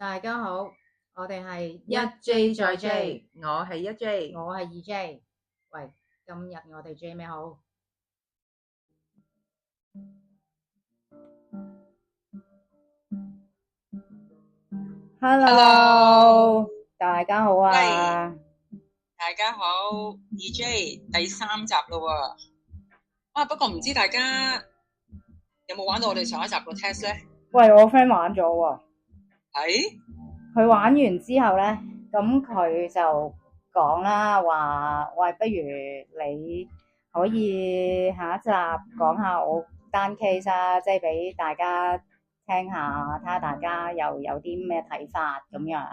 大家好，我哋係一 J 再 J，我係一 J。我係二 J。喂，今日我哋 J 咩好？ Hello，大家好啊！大家好，二 J 第3集咯喎。不過唔知大家有冇玩到我哋上一集個 test 咧？喂，我 friend 玩咗喎，係佢玩完之後咧，咁佢就講啦，話喂，不如你可以下一集講下我單 case 啊，即係俾大家聽下，睇下大家又有啲咩睇法咁樣。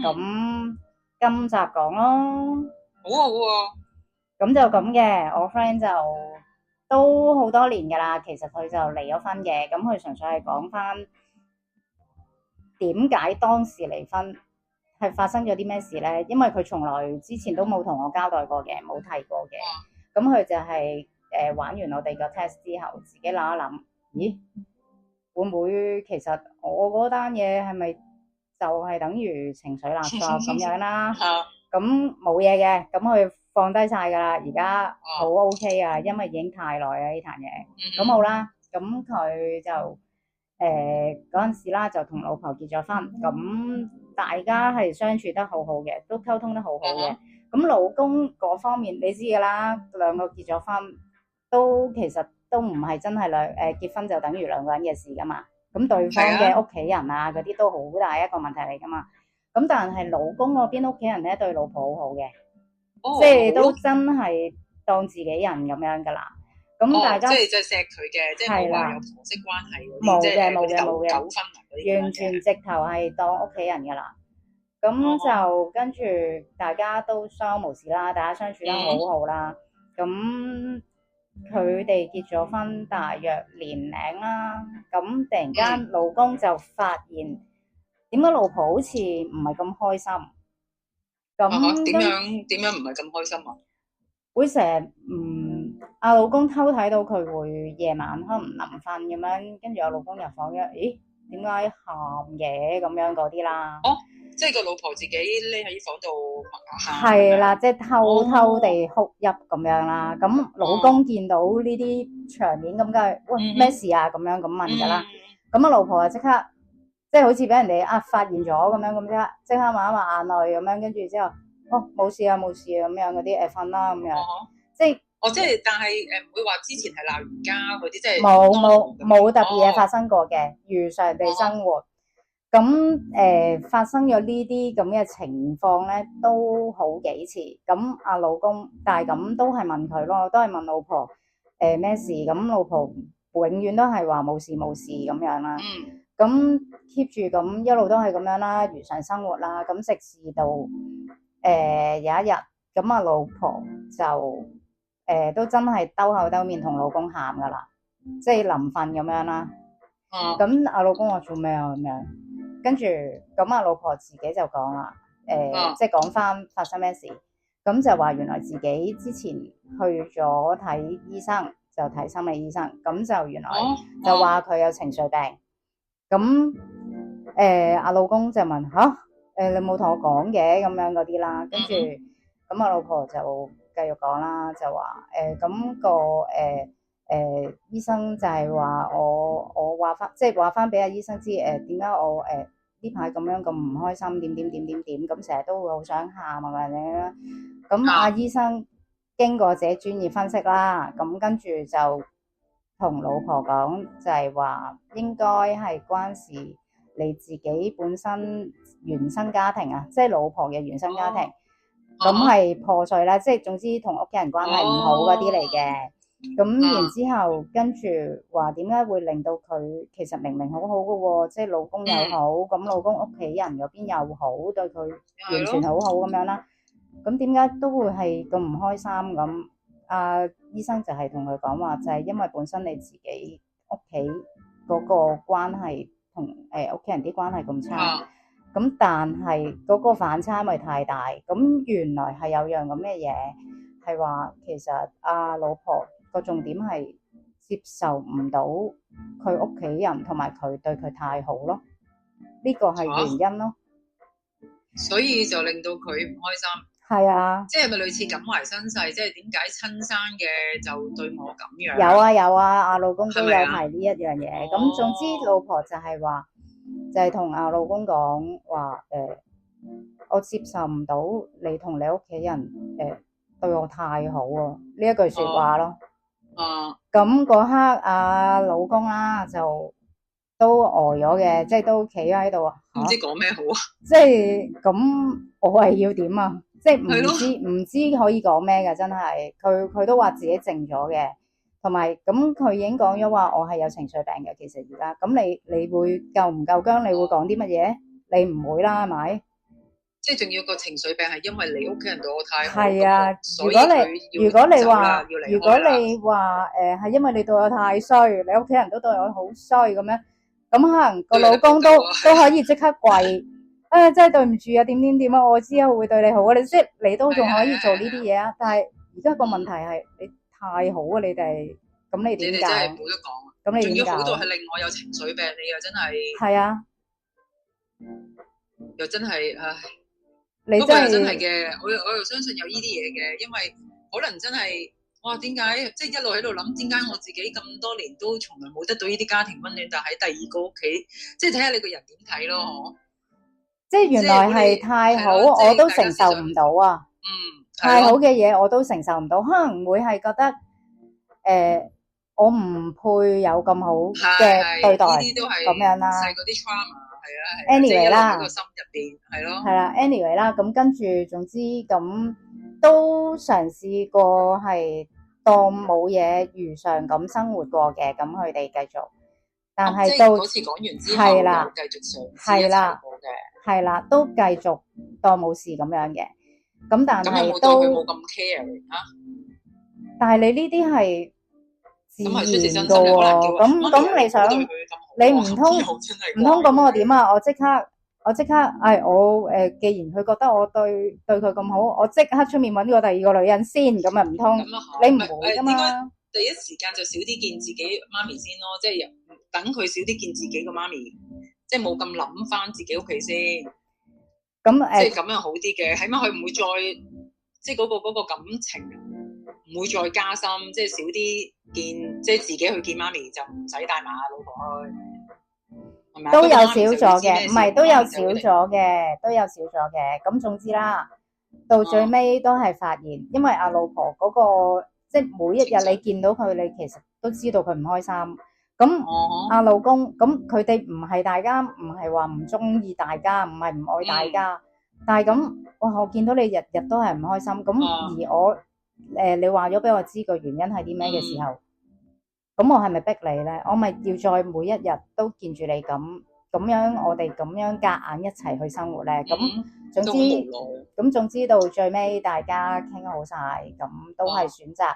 咁今集講咯。好啊好啊。咁就咁嘅，我 friend 就都好多年噶啦，其實佢就離咗婚嘅，咁佢純粹係講翻點解當時離婚係發生咗啲咩事咧？因為佢從來之前都冇同我交代過嘅，冇提過嘅。咁佢就係玩完我哋個 test 之後，自己諗一諗，咦，會唔會其實我嗰單嘢係咪就係等於情緒勒索咁樣啦？咁冇嘢嘅，咁佢放低晒噶啦，而家好 OK 啊，因為已經太耐啦呢壇嘢。咁好啦，咁佢就嗰陣時啦，就同老婆結咗婚，咁大家係相處得好好嘅，都溝通得好好嘅。咁老公嗰方面你知噶啦，兩個結咗婚都其實都唔係真係結婚就等於兩個人嘅事噶嘛。咁對方嘅屋企人啊嗰啲都好大一個問題嚟噶嘛。咁但係老公嗰邊屋企人咧對老婆好好嘅，即係都真係當自己人咁樣噶啦。咁大家即係錫佢嘅，即係冇話有婆媳關係嗰啲，冇即係嘅冇嘅冇嘅，糾紛啊嗰啲，完全直頭係當屋企人噶啦。咁就跟住大家都相安無事啦，大家相處得好好啦。咁佢哋結咗婚大約年零啦，咁突然間老公就發現點解老婆好似唔係咁開心，咁點樣唔係咁開心啊？會成日阿老公偷睇到佢會夜晚可能唔臨瞓咁樣，跟住阿老公入房嘅，咦，點解喊嘅咁樣嗰啲啦？即係個老婆自己匿喺房度喊。係啦，即係偷偷地哭泣咁樣啦。咁老公見到呢啲場面，咁梗係喂咩事啊？咁樣咁問噶啦。咁阿老婆就即刻即係好似俾人哋發現咗咁樣，咁即刻抹一抹眼淚咁樣，跟住之後冇事啊冇事啊咁樣嗰啲瞓啦咁樣，即係但係唔會話之前係鬧完交嗰啲，即係冇特別嘢發生過嘅，如常地生活。咁發生咗呢啲咁嘅情況咧，都好幾次。咁阿老公，但係咁都係問佢咯，都係問老婆咩事？咁老婆永遠都係話冇事冇事咁樣啦。咁 keep 住咁一路都係咁樣啦，如常生活啦。咁直至到有一日，咁阿老婆就都真係兜口兜面同老公喊噶啦，即係臨瞓咁樣啦。咁阿老公話做咩啊咁樣？跟住咁阿老婆自己就講啦，即係講翻發生咩事，咁就話原來自己之前去咗睇醫生，就睇心理醫生，咁就原來就話佢有情緒病。咁阿老公就問吓，你冇同我講嘅咁樣嗰啲啦，跟住咁阿老婆就繼續講啦，就話咁個醫生就係話我話翻，即係話翻俾阿醫生知點解我呢排咁樣咁唔開心，點，咁成日都會好想喊啊嘛咧。咁阿醫生經過自己專業分析啦，咁跟住就同老婆講，就係話應該係關事你自己本身原生家庭啊，即係老婆嘅原生家庭，咁係破碎啦，即係總之同屋企人關係唔好嗰啲嚟嘅。咁然之後跟住話點解會令到佢其實明明好好嘅喎，即係老公又好，咁老公屋企人嗰邊又好，對佢完全好好咁樣啦。咁點解都會係咁唔開心咁？醫生就係同佢講話，就係因為本身你自己屋企嗰個關係同屋企人啲關係咁差，咁但係嗰個反差咪太大。咁原來係有樣咁嘅嘢，係話其實老婆個重點係接受唔到佢屋企人同埋佢對佢太好咯。呢個係原因咯。所以就令到佢唔開心。係啊，即係咪類似感懷身世？即係點解親生嘅就對我咁樣？有啊，阿老公都有提呢一樣嘢。咁總之老婆就係話，就係同阿老公講話我接受唔到你同你屋企人對我太好啊，呢一句説話咯。咁嗰刻阿老公啦就都呆咗嘅，即係都企喺度唔知講咩好啊！即係咁，我係要點啊？即係唔知可以講咩嘅，真係佢都話自己靜咗嘅，同埋咁佢已經講咗話我係有情緒病嘅。其實而家咁你會夠唔夠薑？你會講啲乜嘢？你唔會啦，係咪？即係仲要個情緒病係因為你屋企人對我太好。係啊，如果你話係因為你對我太衰，你屋企人都對我好衰咁樣，咁可能個老公都可以即刻跪。真係對唔住啊，點啊，我之後會對你好啊，你都仲可以做呢啲嘢啊。但係而家個問題係你太好啊，你哋咁你點搞？你哋真係冇得講。咁你點搞？仲要好到係令我有情緒病，你又真係係啊，又真係唉。你不過又真係嘅，我又相信有呢啲嘢嘅，因為可能真係哇，點解即係一路喺度諗點解我自己咁多年都從來冇得到呢啲家庭溫暖，但喺第二個屋企，即係睇下你個人點睇咯。即係原來係太好，我都承受唔到啊。太好嘅嘢我都承受唔到，可能會係覺得我唔配有咁好嘅對待，咁樣啦。細嗰啲 trauma 係啊，anyway 啦，個心入邊係咯，係啦 ，anyway 啦，咁跟住總之咁都嘗試過係當冇嘢如常咁生活過嘅，咁佢哋繼續，但係到嗰次講完之後，又繼續嘗試一齊過嘅，係啦，都繼續當冇事咁樣嘅，咁但係都冇咁 care 啊。但係你呢啲係自然噶喎，咁你想你唔通咁我點啊？我即刻，既然佢覺得我對佢咁好，我即刻出面揾個第二個女人先，咁啊唔通？你唔會噶嘛？第一時間就少啲見自己媽咪先咯，即係等佢少啲見自己個媽咪，即係冇咁諗翻自己屋企先。咁即係咁樣好啲嘅，起碼佢唔會再即係嗰個感情唔會再加深，即係少啲見，即係自己去見媽咪就唔使帶埋老婆去，係咪？都有少咗嘅，唔係都有少咗嘅，咁總之啦，到最尾都係發現，因為阿老婆嗰個即係每一日你見到佢，你其實都知道佢唔開心。咁阿老公咁佢哋唔係大家，唔係話唔中意大家，唔係唔愛大家，但係咁我見到你日日都係唔開心，咁而我你話咗俾我知個原因係啲咩嘅時候，咁我係咪逼你咧？我咪要再每一日都見住你咁樣，我哋咁樣夾硬一齊去生活咧？咁總之到最尾大家傾好晒，咁都係選擇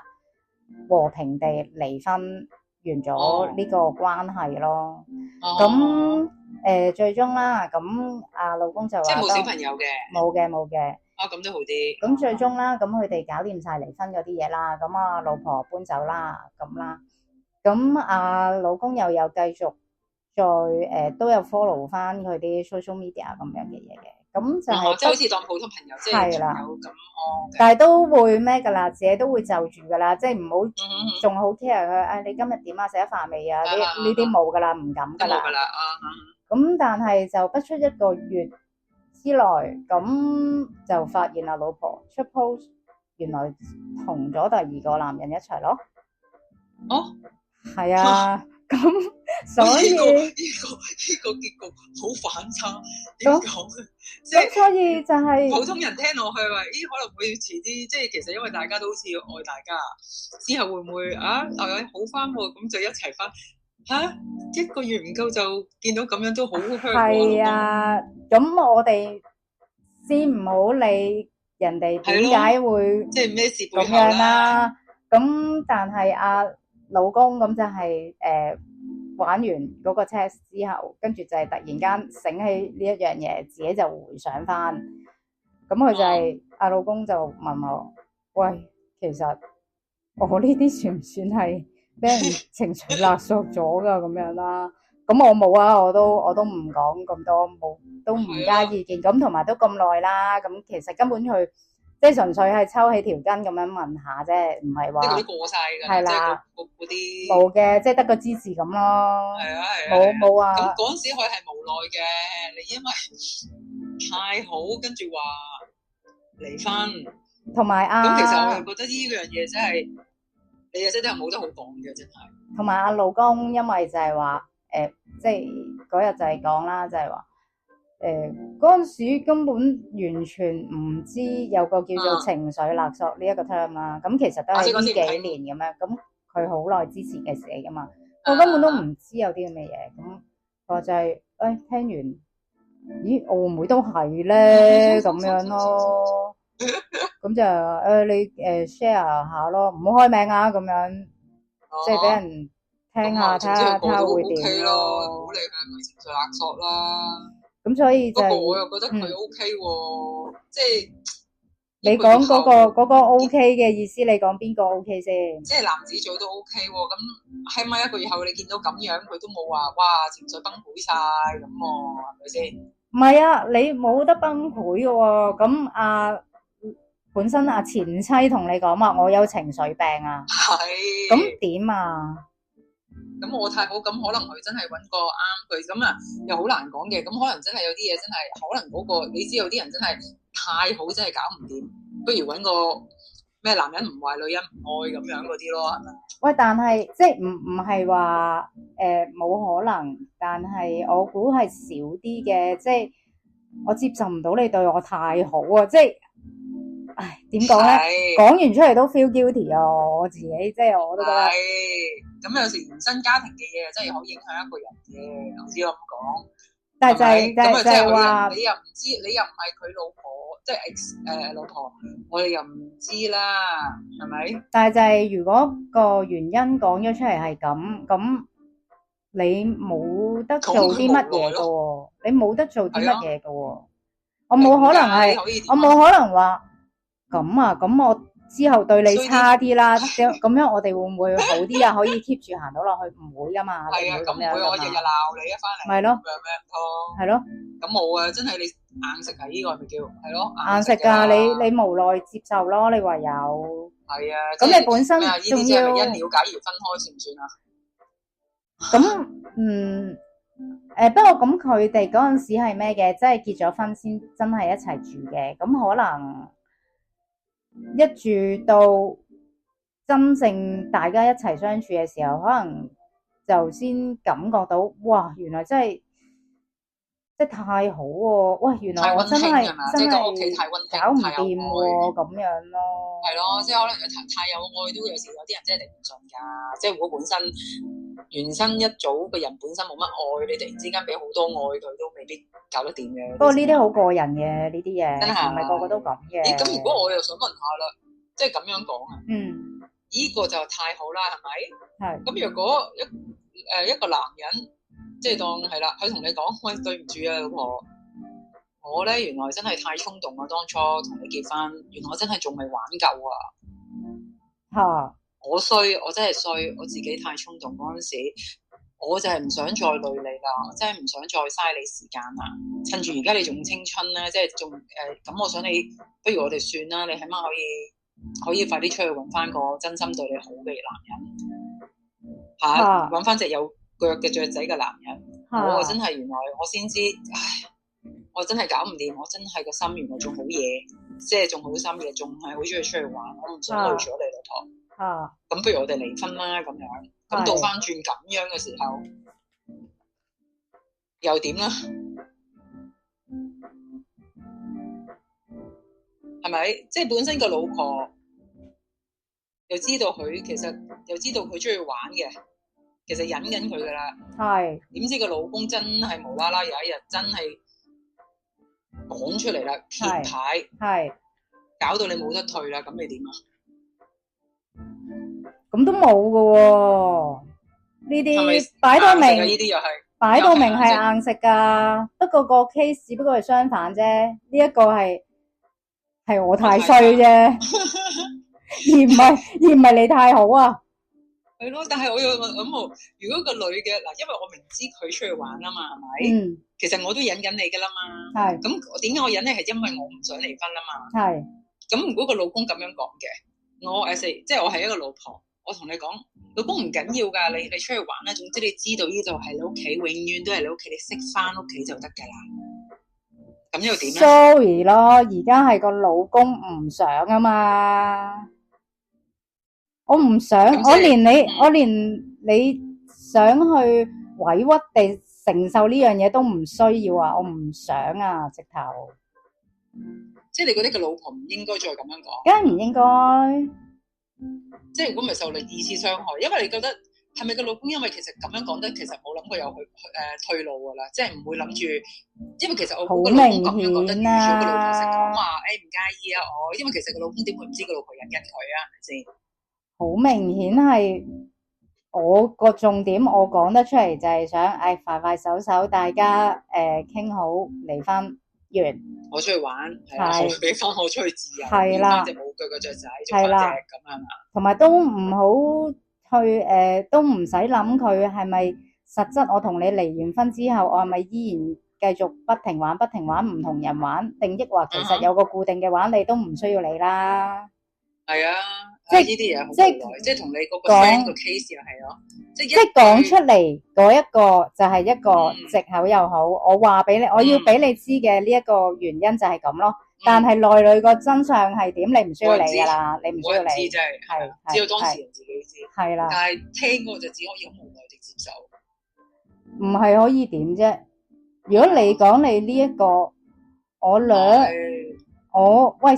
和平地離婚，完咗呢個關係咯。咁最終啦，咁阿老公就話即係冇小朋友嘅，冇嘅。咁都好啲。咁最終啦，咁佢哋搞掂晒離婚嗰啲嘢啦，咁阿老婆搬走啦，咁啦，咁阿老公又有繼續再都有 follow 翻佢啲 social media 咁樣嘅嘢嘅，咁就係即係好似當普通朋友，即係有咁但係都會咩噶啦，自己都會就住噶啦，即係唔好仲好 care 佢，你今日點啊？食咗飯未啊？呢啲冇噶啦，唔敢噶啦。咁但係就不出一個月之內，咁就發現阿老婆出 post，原來同咗第二個男人一齊咯。係啊，咁所以呢個結局好反差，點講咧？咁所以就係普通人聽落去話，可能會遲啲，即係其實因為大家都好似愛大家，之後會唔會好翻喎？咁就一齊翻。一個月唔夠就見到咁樣都好香。係啊，咁我哋先唔好理人哋點解會即係咩事咁樣啦。咁但係阿老公咁就係玩完嗰個 test 之後，跟住就係突然間醒起呢一樣嘢，自己就回想翻。咁佢就係阿老公就問我：喂，其實我呢啲算唔算係俾人情緒勒索咗噶咁樣啦？咁我冇啊，我都唔講咁多，冇都唔加意見。咁同埋都咁耐啦，咁其實根本佢即係純粹係抽起條筋咁樣問下啫，唔係話即係嗰啲過晒㗎，係啦，嗰啲冇嘅，即係得個支持咁咯。係啊係啊，冇話。咁嗰陣時佢係無奈嘅，你因為太好，跟住話離婚，同埋咁其實我又覺得呢樣嘢真係你又真係冇得好講嘅，真係。同埋阿老公，因為就係話即係嗰日就係講啦，就係話嗰陣時根本完全唔知有個叫做情緒勒索呢一個 term 啦。咁其實都係呢幾年咁樣，咁佢好耐之前嘅事嚟噶嘛，我根本都唔知有啲咁嘅嘢。咁我就係聽完，咦，我會唔會都係咧咁樣咯？咁就你share 下咯，唔好開名啊，咁樣即係俾人聽下，睇下會點咯。唔好理佢係咪情緒勒索啦。咁所以就不過我又覺得佢 OK 喎，即係你講嗰個 OK 嘅意思，你講邊個 OK 先？即係男子組都 OK 喎，咁起碼一個月後你見到咁樣，佢都冇話哇情緒崩潰晒咁喎，係咪先？唔係啊，你冇得崩潰嘅喎。咁本身前妻同你講話，我有情緒病啊。係。咁點啊？咁我太好，咁可能佢真係揾個啱佢，咁啊又好難講嘅。咁可能真係有啲嘢真係，可能嗰個你知有啲人真係太好，真係搞唔掂，不如揾個咩男人唔壞女人唔愛咁樣嗰啲咯，係咪？喂，但係即係唔係話冇可能，但係我估係少啲嘅，即係我接受唔到你對我太好啊，即係。唉，點講咧？講完出嚟都 feel guilty 啊！我自己即係我都覺得。咁有時原生家庭嘅嘢真係好影響一個人嘅，我只咁講。但係就係話，你又唔知，你又唔係佢老婆，即係老婆，我哋又唔知啦，係咪？但係就係如果個原因講咗出嚟係咁你冇得做啲乜嘢嘅喎，你冇得做啲乜嘢嘅喎，我冇可能係，我冇可能話。咁我之後對你差啲啦，咁樣我哋會唔會好啲啊？可以 keep 住行到落去，唔會噶嘛，係啊，咁唔會我日日鬧你一翻嚟，係咯，係咯，咁冇啊，真係你硬食啊，呢個咪叫係咯，硬食噶，你無奈接受咯，你唯有係啊，咁你本身仲要因了解而分開算唔算啊？咁不過咁佢哋嗰陣時係咩嘅？即係結咗婚先真係一齊住嘅，咁可能。一住到真正大家一齊相處嘅時候，可能就先感覺到，哇！原來真係即係太好喎！哇！原來我真係搞唔掂喎，咁樣咯。係咯，即係可能太有愛，都有時有啲人真係頂唔順噶。即係如果本身原生一組嘅人本身冇乜愛，你突然之間俾好多愛佢，都未必搞得掂嘅。不過呢啲好個人嘅呢啲嘢，真係唔係個個都咁嘅。咁如果我又想問下啦，即係咁樣講啊，呢個就太好啦，係咪？係。咁如果一個男人，即係當係啦，佢同你講，喂，對唔住啊，老婆，我咧原來真係太衝動啊，當初同你結婚，原來我真係仲未玩夠啊。嚇！我衰，我真係衰，我自己太衝動嗰陣時，我就係唔想再累你啦，我真係唔想再嘥你時間啦。趁住而家你仲青春咧，即係仲咁，我想你，不如我哋算啦，你起碼可以快啲出去揾翻個真心對你好嘅男人嚇，揾翻隻有腳嘅雀仔嘅男人。我真係原來我先知，唉，我真係搞唔掂，我真係個心原來仲好嘢，即係仲好心嘅，仲係好中意出去玩，我唔想累咗你老婆。咁不如我哋離婚啦，咁樣，咁倒翻轉咁樣嘅時候，又點咧？係咪？即係本身個老婆又知道佢，其實又知道佢中意玩嘅，其實忍緊佢噶啦。係。點知個老公真係無啦啦有一日真係講出嚟啦，揭牌，係，搞到你冇得退啦，咁你點啊？咁都冇噶喎，呢啲擺到明，呢啲又係擺到明係硬食噶。不過個 case 只不過係相反啫，呢一個係我太衰啫，而唔係你太好啊。係咯，但係我又諗喎，如果個女嘅嗱，因為我明知佢出去玩啊嘛，係咪？其實我都忍緊你噶啦嘛。係。咁點解我忍你係因為我唔想離婚啊嘛。係。咁如果個老公咁樣講嘅，我即係我係一個老婆，我同你講，老公唔緊要㗎，你出去玩啦，總之你知道呢度係你屋企，永遠都係你屋企，你識翻屋企就得㗎啦。咁又點咧 ？Sorry 咯，而家係個老公唔想啊嘛。我唔想，我連你想去委屈地承受呢樣嘢都唔需要啊！我唔想啊，直頭。即係你覺得個老婆唔應該再咁樣講？梗係唔應該。即係如果唔係受你二次傷害，因為你覺得係咪個老公因為其實咁樣講得，其實冇諗過有退路㗎啦，即係唔會諗住，因為其實我估個老公咁樣覺得，預咗個老婆成講話，唔介意啊我，因為其實個老公點會唔知個老婆忍緊佢啊？係咪先？好明顯係我個重點，我講得出嚟就係想，快快手手，大家傾好離婚完。我出去玩，係俾翻我出去自由，係啦，隻冇腳嘅雀仔，係啦，咁啊嘛。同埋都唔好去都唔使諗佢係咪實質。我同你離完婚之後，我係咪依然繼續不停玩，唔同人玩，定抑或其實有個固定嘅玩，你都唔需要理啦。係啊。即係呢啲嘢好耐，即係同你嗰個 friend 個 case 又係咯，即係講出嚟嗰一個就係一個藉口又好，我話俾你，我要俾你知嘅呢一個原因就係咁咯。但係內裏個真相係點，你唔需要理㗎啦，你唔需要理。知真係，只有當事人自己知。係啦。但係聽過就只可以好無奈地接受。唔係可以點啫？如果你講你呢一個，我喂。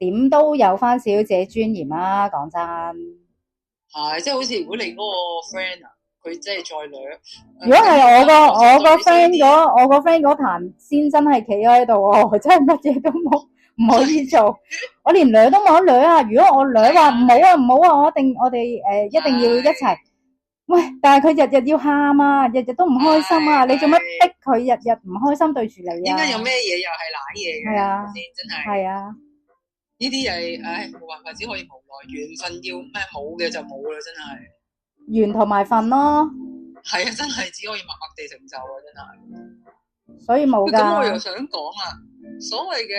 點都有翻少少自己尊嚴啦，講真。係，即係好似如果你嗰個 friend 啊，佢真係再掠。如果係我個 friend 嗰壇先真係企喺度，我真係乜嘢都冇，唔可以做。我連掠都冇得掠啊！如果我掠話唔好啊，我哋一定要一齊。喂，但係佢日日要喊啊，日日都唔開心啊！你做乜逼佢日日唔開心對住你啊？點解有咩嘢又係瀨嘢嘅？係啊，先真係。係啊。呢啲係，冇辦法，只可以無奈。緣分要咩冇嘅就冇啦，真係。緣同埋份咯。係啊，真係只可以默默地承受啊，真係。所以冇㗎。咁我又想講啊，所謂嘅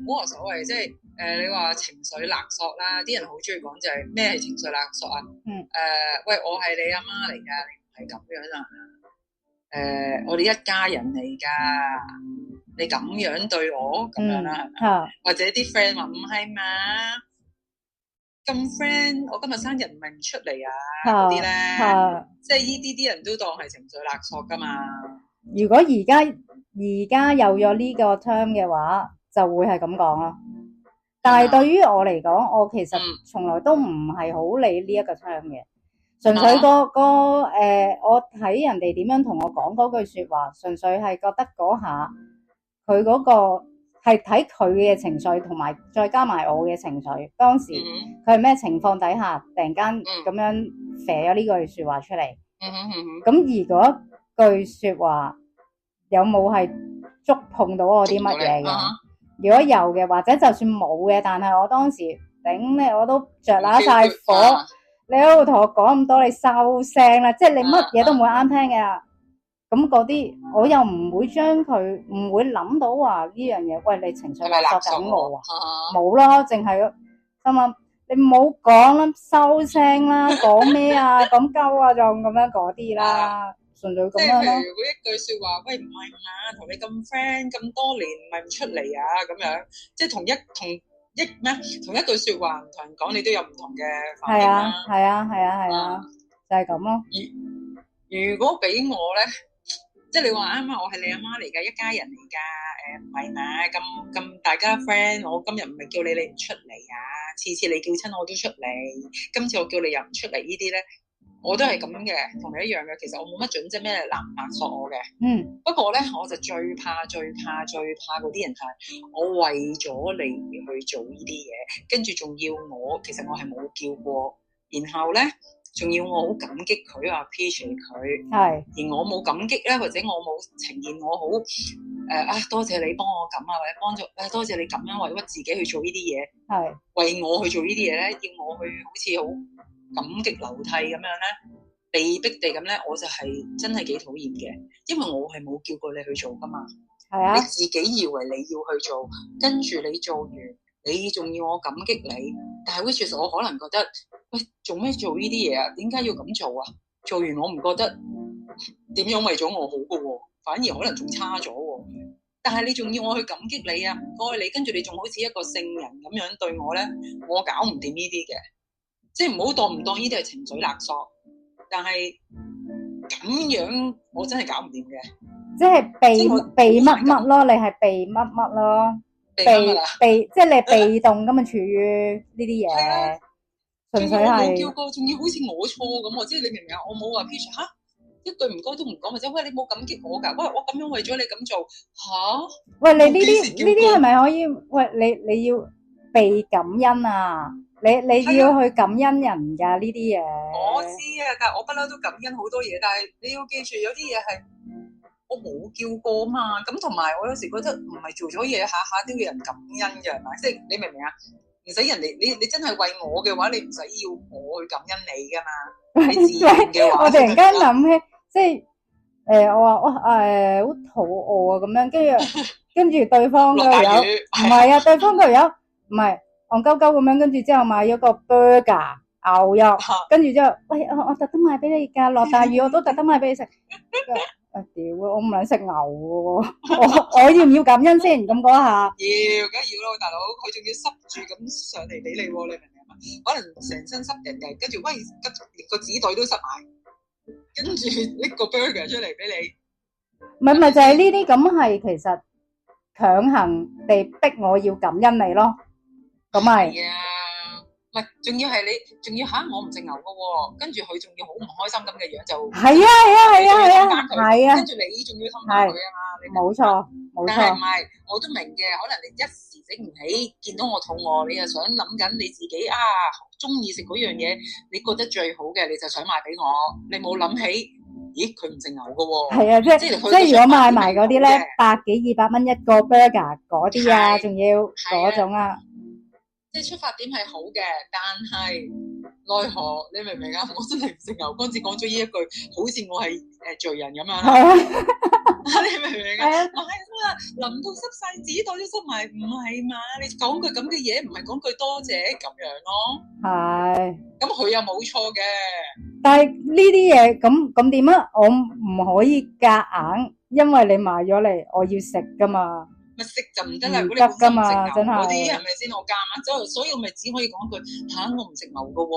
唔好話所謂，即係你話情緒勒索啦，啲人好中意講就係咩係情緒勒索啊？喂，我係你阿媽嚟㗎，你唔係咁樣啊？我哋一家人嚟㗎。你咁樣對我咁樣啦，係咪？或者啲 friend 話唔係嘛？咁 friend，我今日生日唔係唔出嚟啊？嗰啲咧，即係呢啲人都當係情緒勒索噶嘛。如果而家有咗呢個 term 嘅話，就會係咁講咯。但係對於我嚟講，我其實從來都唔係好理呢一個 term 嘅，純粹我睇人哋點樣同我講嗰句説話，純粹係覺得嗰下。佢嗰個係睇佢嘅情緒，同埋再加埋我嘅情緒。當時佢係咩情況底下，突然間咁樣寫咗呢句説話出嚟。咁而嗰句説話有冇係觸碰到我啲乜嘢嘅？如果有嘅，或者就算冇嘅，但係我當時頂咧，我都着揦晒火。你喺度同我講咁多，你收聲啦！即係你乜嘢都唔會啱聽嘅。咁嗰啲我又唔會將佢，唔會諗到話呢樣嘢。喂，你情緒勒索緊我啊？冇咯，淨係心諗你唔好講啦，收聲啦，講咩啊？咁鳩啊，仲咁樣嗰啲啦，純粹咁樣咯。即係如果一句説話，喂唔係嘛，同你咁 friend 咁多年，唔係唔出嚟啊？咁樣即係同一句説話唔同人講，你都有唔同嘅反應啦。係啊，就係咁咯。如果俾我咧？即係你話啱啱我係你阿媽嚟㗎，一家人嚟㗎，唔係嘛？咁大家 friend，我今日唔係叫你唔出嚟啊，次次你叫親我都出嚟，今次我叫你又唔出嚟，呢啲咧我都係咁嘅，同你一樣嘅。其實我冇乜準，即係咩勒唔勒索我嘅。不過咧，我就最怕嗰啲人係我為咗你而去做呢啲嘢，跟住仲要我，其實我係冇叫過，然後咧。仲要我好感激佢啊 appreciate 佢，而我冇感激咧，或者我冇呈現我好多謝你幫我咁啊，或者幫助多謝你咁樣委屈自己去做呢啲嘢，為我去做呢啲嘢咧，要我去好似好感激流涕咁樣咧，被逼地咁咧，我就係真係幾討厭嘅，因為我係冇叫過你去做噶嘛。係啊，你自己以為你要去做，跟住你做完，你仲要我感激你，但係 which is 我可能覺得，喂，做咩做呢啲嘢啊？點解要咁做啊？做完我唔覺得點樣為咗我好噶喎，反而可能仲差咗喎。但係你仲要我去感激你啊？唔該你，跟住你仲好似一個聖人咁樣對我咧，我搞唔掂呢啲嘅，即係唔好當呢啲係情緒勒索，但係咁樣我真係搞唔掂嘅。即係被乜乜咯，你係被乜乜咯，被即係你被動咁啊，處於呢啲嘢，純粹係冇叫過，仲要好似我錯咁喎，即係你明唔明啊？我冇話 Peach 嚇一句唔該都唔講，或者喂你冇感激我㗎，喂我咁樣為咗你咁做嚇，喂你呢啲係咪可以？喂你要被感恩啊！你要去感恩人㗎呢啲嘢。我知啊，但係我不嬲都感恩好多嘢，但係你要記住有啲嘢係。我冇叫過嘛，咁同埋我有時覺得唔係做咗嘢下下都要人感恩嘅，係咪？即係你明唔明啊？唔使人哋你真係為我嘅話，你唔使要我去感恩你噶嘛。你自然嘅話，我突然間諗起，即係我話哇好肚餓啊咁樣，跟住對方佢有唔係啊，對方佢有唔係戇鳩鳩咁樣，跟住之後買咗個 burger 牛肉，跟住之後喂我特登買俾你㗎，落大雨我都特登買俾你食。屌我唔想食牛喎，我要唔要感恩先？咁講下，梗係要咯，大佬，佢仲要濕住咁上嚟俾你喎，你明唔明啊？可能成身濕人嘅，跟住喂，連個紙袋都濕埋，跟住拎個 burger 出嚟俾你，唔係就係呢啲咁係其實強行地逼我要感恩你咯，咁咪。唔係，仲要係你，仲要嚇我唔食牛嘅喎，跟住佢仲要好唔開心咁嘅樣就係啊，跟住你仲要氹翻佢啊嘛，冇錯。但係唔係，我都明嘅，可能你一時整唔起，見到我肚餓，你又想諗緊你自己啊，中意食嗰樣嘢，你覺得最好嘅，你就想買俾我，你冇諗起，咦佢唔食牛嘅喎。係啊，即係如果買埋嗰啲咧，100幾200蚊一個 burger 嗰啲啊，仲要嗰種啊。即係出發點係好嘅，但係奈何你明唔明啊？我真係唔食牛，剛至講咗呢一句，好似我係罪人咁樣啦。你明唔明啊？我係啊，淋到濕晒紙袋都濕埋，唔係嘛？你講句咁嘅嘢，唔係講句多謝咁樣咯。係。咁佢又冇錯嘅。但係呢啲嘢咁點啊？我唔可以夾硬，因為你買咗嚟，我要食噶嘛。咪食就唔得啦！如果你本身唔食牛嗰啲係咪先？我夾硬，所以我咪只可以講句嚇，我唔食牛噶喎，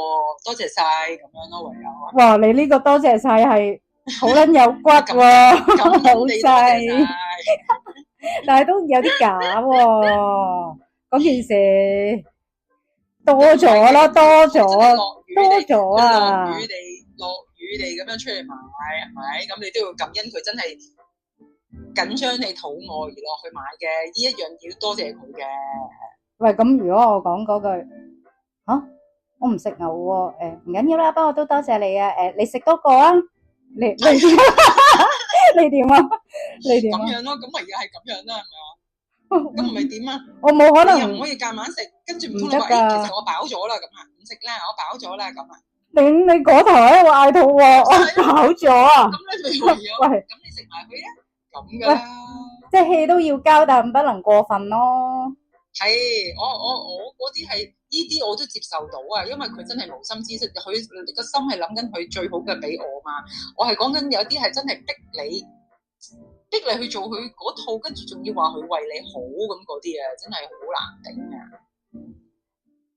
多謝晒咁樣咯，唯有。哇！你呢個多謝晒係好撚有骨喎，好細，但係都有啲假喎。嗰件事多咗啦，多咗啊！落雨地咁樣出去買係咪？咁你都要感恩佢真係。緊張你肚餓而落去買嘅，呢一樣要多謝佢嘅。喂，咁如果我講嗰句嚇，我唔食牛喎，唔緊要啦，不過都多謝你啊，你食多個啊，你點啊？你點啊？咁樣咯，咁咪又係咁樣啦，係咪啊？咁唔係點啊？我冇可能，又唔可以夾硬食，跟住唔通你話，其實我飽咗啦，咁啊，唔食啦，我飽咗啦，咁啊。你嗰頭喺度嗌肚餓，我飽咗啊！咁你咪喂，咁你食埋佢啊？咁噶啦，即係氣都要交，但唔能過分咯。係，我嗰啲係呢啲我都接受到啊，因為佢真係無心之失，佢個心係諗緊佢最好嘅俾我嘛。我係講緊有啲係真係逼你去做佢嗰套，跟住仲要話佢為你好咁嗰啲啊，真係好難頂啊！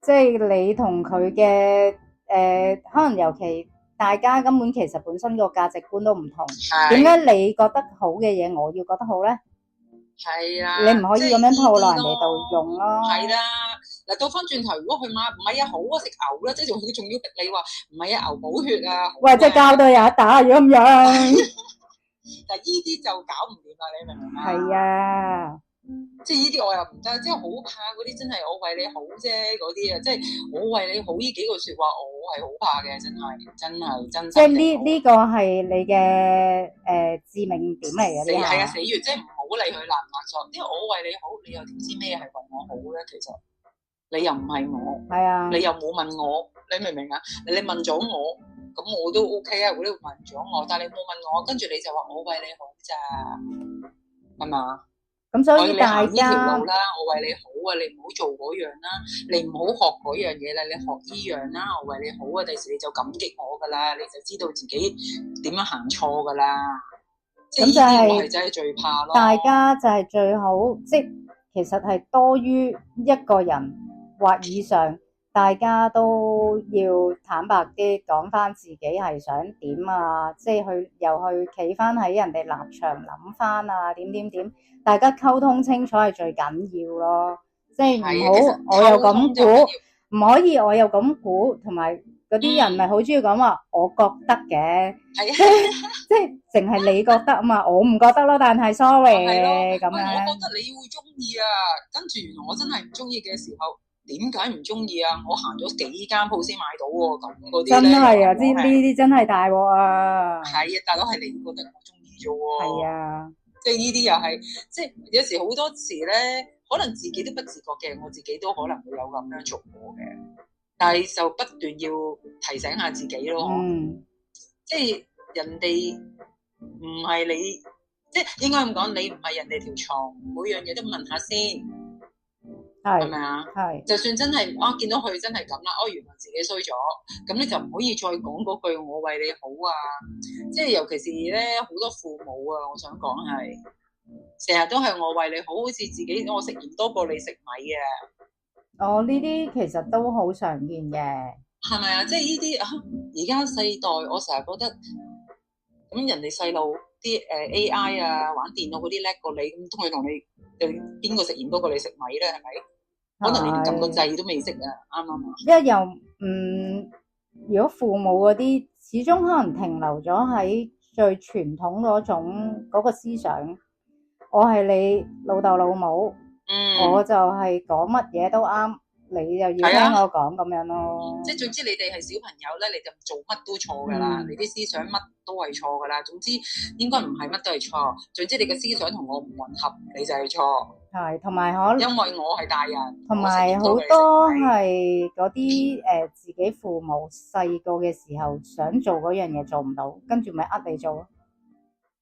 即係你同佢嘅可能尤其。大家根本其實本身個價值觀都唔同，點解你覺得好嘅嘢，我要覺得好咧？係啊，你唔可以咁樣套落人哋度用咯。係啦，嗱倒翻轉頭，如果佢買唔係啊好啊食牛啦，即係佢仲要逼你話唔係啊牛補血啊。喂，即係交到有得打，如果咁樣，但係呢啲就搞唔掂啦，你明唔明啊？係啊。即係呢啲我又唔得，即係好怕嗰啲真係我為你好啫嗰啲啊！即係我為你好呢幾句説話，我係好怕嘅，真係。即係呢個係你嘅致命點嚟嘅，係啊死穴，即係唔好理佢爛唔爛錯，因為我為你好，你又點知咩係為我好咧？其實你又唔係我，係啊，你又冇問我，你明唔明啊？你問咗我，咁我都 OK 啊。如果你問咗我，但係你冇問我，跟住你就話我為你好咋，係嘛？咁所以大我你行呢條家路啦，我為你好啊，你唔好做嗰樣啦，你唔好學嗰樣嘢啦，你學依樣啦，我為你好啊，第時你就感激我噶啦，你就知道自己點樣行錯噶啦。咁就係我係真係最怕咯。大家就係最好，即係其實係多於一個人或以上，大家都要坦白啲講翻自己係想點啊，即係又去企翻喺人哋立場諗翻啊，點，大家溝通清楚係最緊要咯。即係唔好我又咁估，唔可以我又咁估，同埋嗰啲人咪好中意講話我覺得嘅，即係淨係你覺得啊嘛，我唔覺得咯，但係 sorry 咁樣。我覺得你會中意啊，跟住原來我真係唔中意嘅時候，點解唔中意啊？我行咗幾間鋪先買到喎，咁嗰啲真係啊，呢啲真係大鑊啊！係啊，大佬係你覺得我中意啫喎。係啊，即係呢啲又係，即係有時好多時咧，可能自己都不自覺嘅，我自己都可能會有咁樣做過嘅，但係就不斷要提醒下自己咯。即係人哋唔係你，即係應該咁講，你唔係人哋條床，每樣嘢都問下先，係咪啊？係，就算真係見到佢真係咁啦，原來自己衰咗，咁你就唔可以再講嗰句我為你好啊！即係尤其是咧，好多父母啊，我想講係成日都係我為你好，好似自己我食鹽多過你食米啊！呢啲其實都好常見嘅，係咪啊？即係呢啲而家世代，我成日覺得咁人哋細路啲AI 啊，玩電腦嗰啲叻過你，咁都可以同你邊個食鹽多過你食米咧？係咪？可能你連撳個掣都未識啊！啱啱啊？因為如果父母嗰啲始終可能停留咗喺最傳統嗰個思想，我係你老豆老母，我就係講乜嘢都啱，你就要聽我講咁樣咯。即係總之你哋係小朋友咧，你就做乜都錯噶啦，你啲思想乜都係錯噶啦。總之應該唔係乜都係錯，總之你嘅思想同我唔混合，你就係錯。係，同埋因為我係大人，同埋好多係嗰啲自己父母細個嘅時候想做嗰樣嘢做唔到，跟住咪你做咯。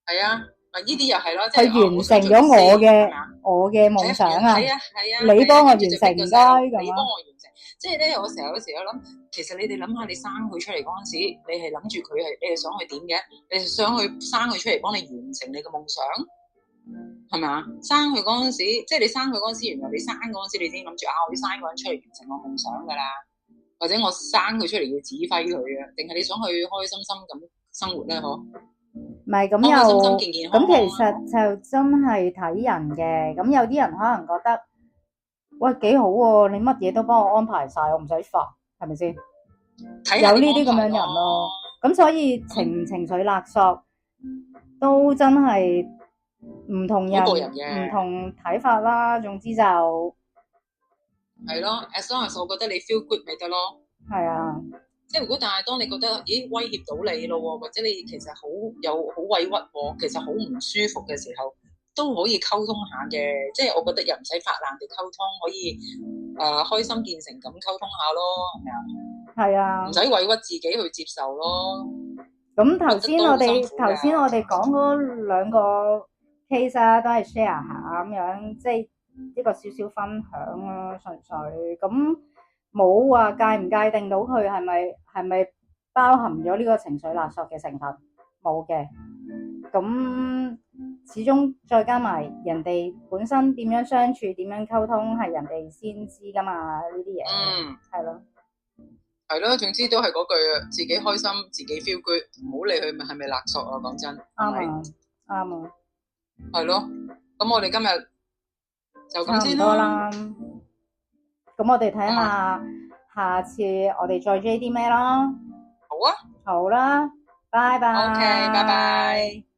係啊，呢啲又係咯，即係完成咗我嘅夢想啊！係啊，你幫我完成唔該咁。你幫我完成，即係咧，我成日有時我諗，其實你哋諗下，你生佢出嚟嗰陣時，你係諗住佢係，你係想佢點嘅？你係想去生佢出嚟幫你完成你嘅夢想？係咪啊？生佢嗰陣時，即係你生佢嗰陣時，原來你生嗰陣時，你已經諗住我要生個人出嚟完成我夢想噶啦，或者我生佢出嚟要指揮佢啊，定係你想去開開心心咁生活咧？嗬？唔係咁又咁，其實就真係睇人嘅。咁有啲人可能覺得，喂幾好喎，你乜嘢都幫我安排晒，我唔使煩，係咪先？有呢啲咁樣人咯。咁所以情緒勒索都真係。唔同人唔同睇法啦，總之就係咯。as long as 我覺得你 feel good 咪得咯。係啊，即係如果但係當你覺得威脅到你咯，或者你其實好委屈，其實好唔舒服嘅時候，都可以溝通下嘅。即係我覺得又唔使發爛地溝通，可以開心見誠咁溝通下咯，係咪啊？係啊，唔使委屈自己去接受咯。咁頭先我哋講嗰兩個case 啊，都係 share 下咁樣，即係一個少少分享咯，純粹咁冇話界唔界定到佢係咪包含咗呢個情緒勒索嘅成分，冇嘅。咁始終再加埋人哋本身點樣相處、點樣溝通，係人哋先知噶嘛，呢啲嘢。係咯，係咯，總之都係嗰句啊，自己開心，自己 feel good，唔好理佢係咪勒索啊，講真。啱啊，啱啊。係咯，咁我哋今日就咁先啦。咁我哋睇下下次我哋再追啲咩啦。好啊，好啦，拜拜。OK，拜拜。